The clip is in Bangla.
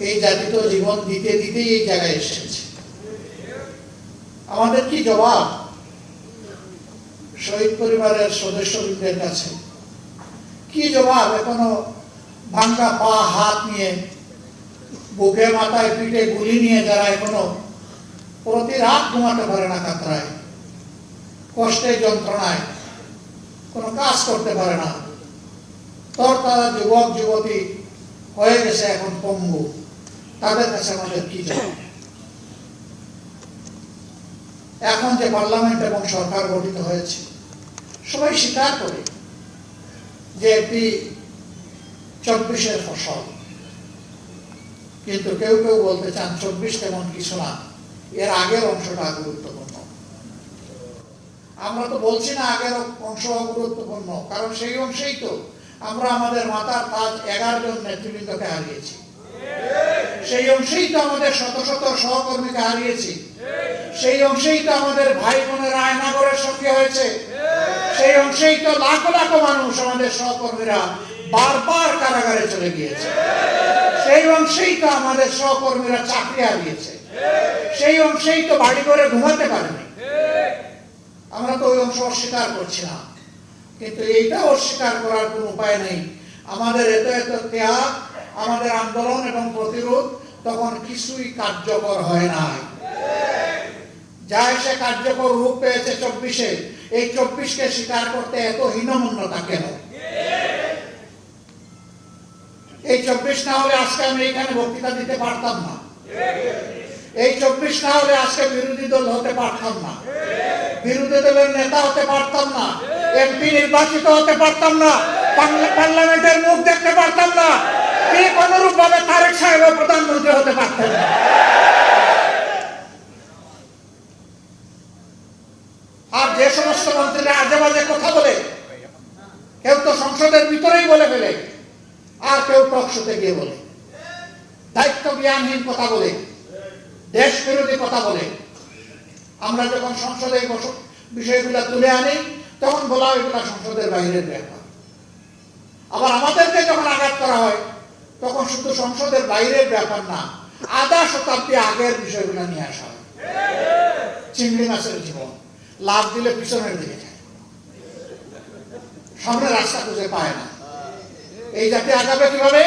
এই জাতি তো জীবন দিতে দিতেই এই জায়গায় এসেছে। আমাদের কি জবাব শহীদ পরিবারের সদস্যবৃন্দের কাছে? কি জবাব এখনো ভাঙ্গা পা হাত নিয়ে, বুকে মাথায় পিঠে গুলি নিয়ে যারা এখনো প্রতি রাত ঘুমাতে পারে না, কাতরায়, কষ্টে, যন্ত্রণায়, কোনো কাজ করতে পারে না, তারা যুবক যুবতী হয়ে গেছে এখন পঙ্গু, তাদের কাছে আমাদের কি জবাব? এখন যে পার্লামেন্ট এবং সরকার গঠিত হয়েছে, সবাই স্বীকার করে যে এটি 24-এর ফসল, কিন্তু কেউ কেউ বলতে চান 24 তেমন কিছু না, এর আগের অংশটা গুরুত্বপূর্ণ। আমরা তো বলছি না আগের অংশ গুরুত্বপূর্ণ, কারণ সেই অংশেই তো আমরা আমাদের মাথার তাজ 11 জন নেতৃবৃন্দকে হারিয়েছি, সেই অংশেই তো আমাদের শত শত সহকর্মীকে হারিয়েছি, সেই অংশেই তো আমাদের ভাই বোনের আয়নাগরের সঙ্গে হয়েছে, সেই অংশেই তো লাখ লাখ মানুষ আমাদের সহকর্মীরা বারবার কারাগারে চলে গিয়েছে, সেই অংশেই তো আমাদের সহকর্মীরা চাকরি হারিয়েছে, সেই অংশেই তো বাড়ি করে ঘুমাতে পারেনি। আমরা তো ওই অংশ অস্বীকার করছি না, কিন্তু এইটা অস্বীকার করার কোনো উপায় নেই। আমাদের এত এত ত্যাগ, আমাদের আন্দোলন এবং প্রতিরোধ তখন কিছুই কার্যকর হয় নাই। যা এসে কার্যকর রূপ পেয়েছে 24-এ, এই 24-কে স্বীকার করতে এত হীনমন্যতা কেন? এই 24 না হলে আজকে আমি এখানে বক্তৃতা দিতে পারতাম না, এই 24 না হলে আজকে বিরোধী দল হতে পারতাম না, বিরোধী দলের নেতা হতে পারতাম না, এমপি নির্বাচিত হতে পারতাম না, পার্লামেন্টের মুখ দেখতে পারতাম না, ঠিক অনুরূপ ভাবে তারেক সাহেব প্রধানমন্ত্রী হতে পারতেন না। আর যে সমস্ত মন্ত্রীরা আজে বাজে কথা বলে, কেউ তো সংসদের ভিতরেই বলে ফেলে, আর কেউ টকশোতে গিয়ে বলে, দায়িত্ব জ্ঞানহীন কথা বলে, দেশ বিরোধী কথা বলে, আমরা যখন সংসদে বিষয়গুলো তুলে আনি তখন বলা হয় এগুলো সংসদের বাইরের ব্যাপার। আবার আমাদেরকে যখন আঘাত করা হয় তখন শুধু সংসদের বাইরের ব্যাপার না, আধা শতাব্দী আগের বিষয়গুলো নিয়ে আসা হয়। চিংড়ি মাছের জীবন, লাভ দিলে পিছনের দিকে যায়, সামনে রাস্তা খুঁজে পায় না। এই জাতি আগাবে কিভাবে?